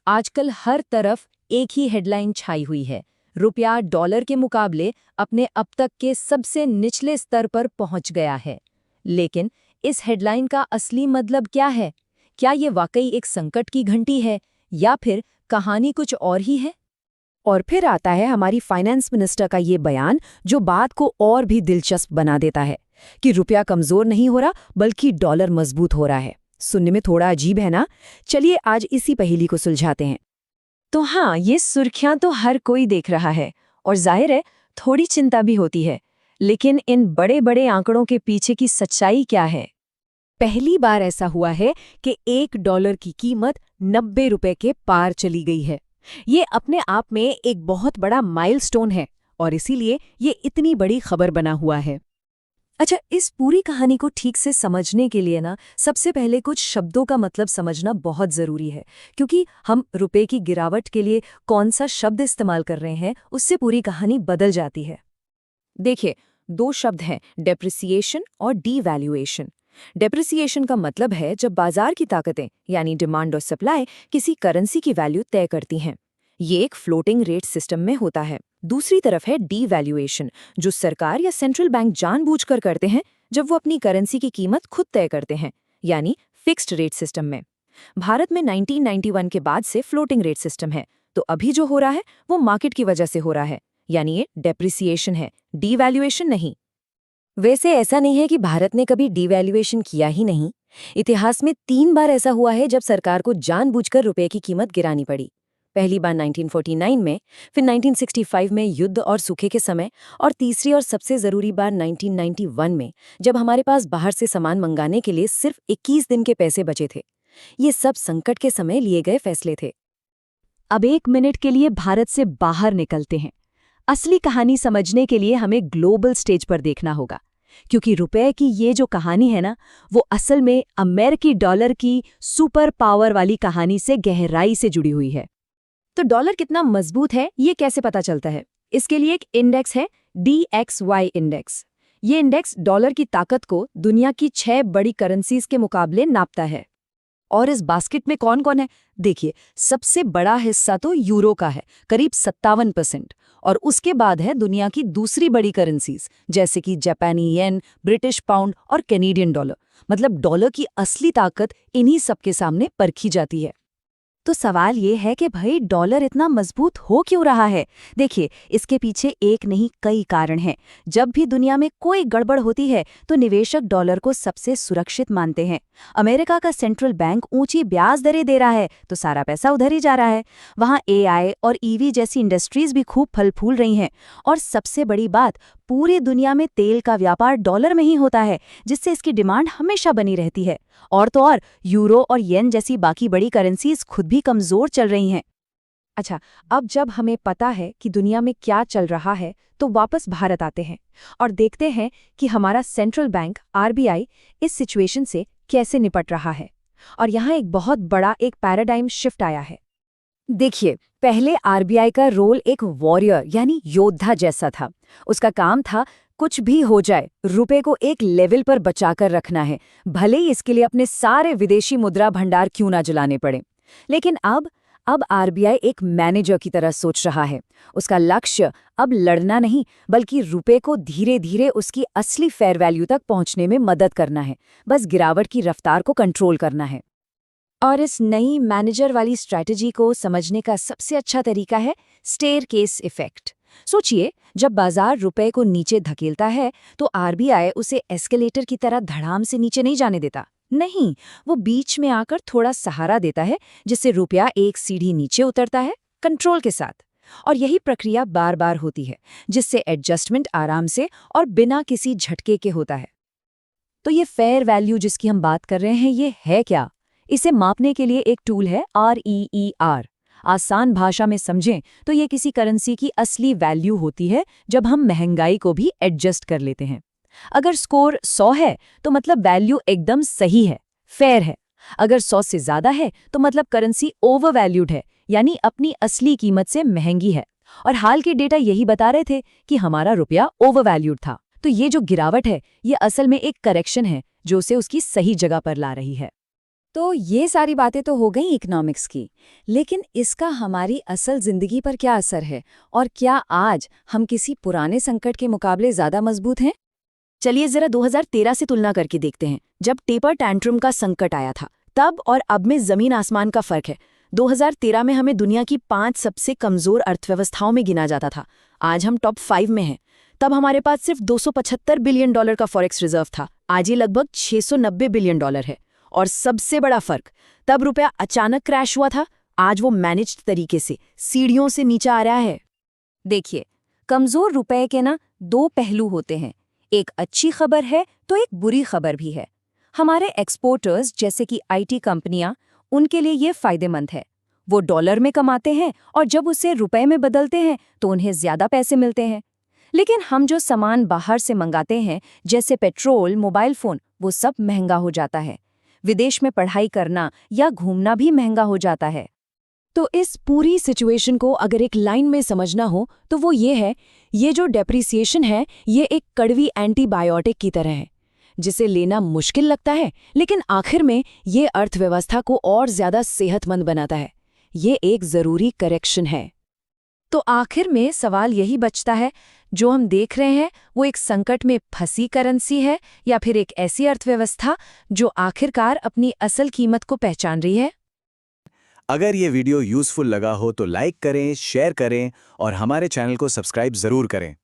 आजकल हर तरफ एक ही हेडलाइन छाई हुई है। रुपया डॉलर के मुकाबले अपने अब तक के सबसे निचले स्तर पर पहुंच गया है। लेकिन इस हेडलाइन का असली मतलब क्या है? क्या ये वाकई एक संकट की घंटी है या फिर कहानी कुछ और ही है? और फिर आता है हमारी फाइनेंस मिनिस्टर का ये बयान, जो बात को और भी दिलचस्प बना देता है कि रुपया कमजोर नहीं हो रहा बल्कि डॉलर मजबूत हो रहा है। सुनने में थोड़ा अजीब है ना? चलिए आज इसी पहेली को सुलझाते हैं। तो हाँ, ये सुर्खियां तो हर कोई देख रहा है और जाहिर है थोड़ी चिंता भी होती है। लेकिन इन बड़े बड़े आंकड़ों के पीछे की सच्चाई क्या है? पहली बार ऐसा हुआ है कि $1 की कीमत 90 रुपए के पार चली गई है। ये अपने आप में एक बहुत बड़ा माइलस्टोन है और इसीलिए ये इतनी बड़ी खबर बना हुआ है। अच्छा, इस पूरी कहानी को ठीक से समझने के लिए ना सबसे पहले कुछ शब्दों का मतलब समझना बहुत ज़रूरी है, क्योंकि हम रुपए की गिरावट के लिए कौन सा शब्द इस्तेमाल कर रहे हैं उससे पूरी कहानी बदल जाती है। देखिए, दो शब्द हैं, डेप्रिसिएशन और डीवैल्यूएशन। डेप्रिसिएशन का मतलब है जब बाजार की ताकतें यानी डिमांड और सप्लाई किसी करेंसी की वैल्यू तय करती हैं। ये एक फ्लोटिंग रेट सिस्टम में होता है। दूसरी तरफ है डीवैल्यूएशन, जो सरकार या सेंट्रल बैंक जानबूझकर करते हैं जब वो अपनी करेंसी की कीमत खुद तय करते हैं, यानी फिक्स्ड रेट सिस्टम में। भारत में 1991 के बाद से फ्लोटिंग रेट सिस्टम है, तो अभी जो हो रहा है वो मार्केट की वजह से हो रहा है, यानी ये डेप्रिसिएशन है, डीवैल्यूएशन नहीं। वैसे ऐसा नहीं है कि भारत ने कभी डिवैल्यूएशन किया ही नहीं। इतिहास में 3 बार ऐसा हुआ है जब सरकार को जानबूझकर रुपए की कीमत गिरानी पड़ी। पहली बार 1949 में, फिर 1965 में युद्ध और सूखे के समय, और तीसरी और सबसे ज़रूरी बार 1991 में, जब हमारे पास बाहर से सामान मंगाने के लिए सिर्फ 21 दिन के पैसे बचे थे। ये सब संकट के समय लिए गए फैसले थे। अब 1 मिनट के लिए भारत से बाहर निकलते हैं। असली कहानी समझने के लिए हमें ग्लोबल स्टेज पर देखना होगा, क्योंकि रुपए की ये जो कहानी है ना, वो असल में अमेरिकी डॉलर की सुपर पावर वाली कहानी से गहराई से जुड़ी हुई है। तो डॉलर कितना मजबूत है ये कैसे पता चलता है? इसके लिए एक इंडेक्स है, DXY इंडेक्स। ये इंडेक्स डॉलर की ताकत को दुनिया की 6 बड़ी करेंसीज के मुकाबले नापता है। और इस बास्केट में कौन कौन है? देखिए, सबसे बड़ा हिस्सा तो यूरो का है, करीब 57%। और उसके बाद है दुनिया की दूसरी बड़ी करेंसीज, जैसे कि जापानी येन, ब्रिटिश पाउंड और कैनेडियन डॉलर। मतलब डॉलर की असली ताकत इन्हीं सबके सामने परखी जाती है। तो सवाल ये है कि भाई डॉलर इतना मजबूत हो क्यों रहा है? देखिए, इसके पीछे एक नहीं कई कारण हैं। जब भी दुनिया में कोई गड़बड़ होती है तो निवेशक डॉलर को सबसे सुरक्षित मानते हैं। अमेरिका का सेंट्रल बैंक ऊंची ब्याज दरें दे रहा है तो सारा पैसा उधर ही जा रहा है। वहाँ AI और EV जैसी इंडस्ट्रीज भी खूब फल फूल रही हैं। और सबसे बड़ी बात, पूरी दुनिया में तेल का व्यापार डॉलर में ही होता है, जिससे इसकी डिमांड हमेशा बनी रहती है। और तो और यूरो और येन जैसी बाकी बड़ी करेंसीज खुद भी कमजोर चल रही हैं। अच्छा, अब जब हमें पता है कि दुनिया में क्या चल रहा है, तो वापस भारत आते हैं और देखते हैं कि हमारा सेंट्रल बैंक RBI इस सिचुएशन से कैसे निपट रहा है। और यहाँ एक बहुत बड़ा एक पैराडाइम शिफ्ट आया है। देखिए, पहले RBI का रोल एक वॉरियर यानी योद्धा जैसा था। उसका काम था कुछ भी हो जाए, रुपए को एक लेवल पर बचाकर रखना है, भले ही इसके लिए अपने सारे विदेशी मुद्रा भंडार क्यों ना जलाने पड़े। लेकिन अब RBI एक मैनेजर की तरह सोच रहा है। उसका लक्ष्य अब लड़ना नहीं, बल्कि रुपए को धीरे धीरे उसकी असली फेयर वैल्यू तक पहुंचने में मदद करना है। बस गिरावट की रफ्तार को कंट्रोल करना है। और इस नई मैनेजर वाली स्ट्रैटेजी को समझने का सबसे अच्छा तरीका है स्टेयरकेस इफेक्ट। सोचिए, जब बाजार रुपए को नीचे धकेलता है तो RBI उसे एस्केलेटर की तरह धड़ाम से नीचे नहीं जाने देता। नहीं, वो बीच में आकर थोड़ा सहारा देता है, जिससे रुपया एक सीढ़ी नीचे उतरता है, कंट्रोल के साथ। और यही प्रक्रिया बार बार होती है, जिससे एडजस्टमेंट आराम से और बिना किसी झटके के होता है। तो ये फेयर वैल्यू जिसकी हम बात कर रहे हैं, ये है क्या? इसे मापने के लिए एक टूल है REER। आसान भाषा में समझें तो ये किसी करेंसी की असली वैल्यू होती है जब हम महंगाई को भी एडजस्ट कर लेते हैं। अगर स्कोर 100 है तो मतलब वैल्यू एकदम सही है, फेयर है। अगर 100 से ज़्यादा है तो मतलब करेंसी ओवर वैल्यूड है, यानी अपनी असली कीमत से महंगी है। और हाल के डेटा यही बता रहे थे कि हमारा रुपया ओवर वैल्यूड था। तो ये जो गिरावट है, ये असल में एक करेक्शन है जो उसे उसकी सही जगह पर ला रही है। तो ये सारी बातें तो हो गई इकोनॉमिक्स की, लेकिन इसका हमारी असल जिंदगी पर क्या असर है और क्या आज हम किसी पुराने संकट के मुकाबले ज्यादा मजबूत हैं? चलिए जरा 2013 से तुलना करके देखते हैं, जब टेपर टैंट्रम का संकट आया था। तब और अब में जमीन आसमान का फर्क है। 2013 में हमें दुनिया की 5 सबसे कमजोर अर्थव्यवस्थाओं में गिना जाता था। आज हम टॉप 5 में हैं। तब हमारे पास सिर्फ $275 बिलियन का फॉरेक्स रिजर्व था। आज ये लगभग $690 बिलियन है। और सबसे बड़ा फर्क, तब रुपया अचानक क्रैश हुआ था, आज वो मैनेज्ड तरीके से सीढ़ियों से नीचे आ रहा है। देखिए, कमजोर रुपए के ना 2 पहलू होते हैं। एक अच्छी खबर है तो एक बुरी खबर भी है। हमारे एक्सपोर्टर्स जैसे कि आईटी कंपनियां, उनके लिए ये फायदेमंद है। वो डॉलर में कमाते हैं और जब उसे रुपए में बदलते हैं तो उन्हें ज्यादा पैसे मिलते हैं। लेकिन हम जो सामान बाहर से मंगाते हैं, जैसे पेट्रोल, मोबाइल फोन, वो सब महंगा हो जाता है। विदेश में पढ़ाई करना या घूमना भी महंगा हो जाता है। तो इस पूरी सिचुएशन को अगर एक लाइन में समझना हो तो वो ये है, ये जो डेप्रिसिएशन है ये एक कड़वी एंटीबायोटिक की तरह है, जिसे लेना मुश्किल लगता है, लेकिन आखिर में ये अर्थव्यवस्था को और ज्यादा सेहतमंद बनाता है। ये एक जरूरी करेक्शन है। तो आखिर में सवाल यही बचता है, जो हम देख रहे हैं वो एक संकट में फंसी करेंसी है या फिर एक ऐसी अर्थव्यवस्था जो आखिरकार अपनी असल कीमत को पहचान रही है? अगर ये वीडियो यूज़फुल लगा हो तो लाइक करें, शेयर करें और हमारे चैनल को सब्सक्राइब ज़रूर करें।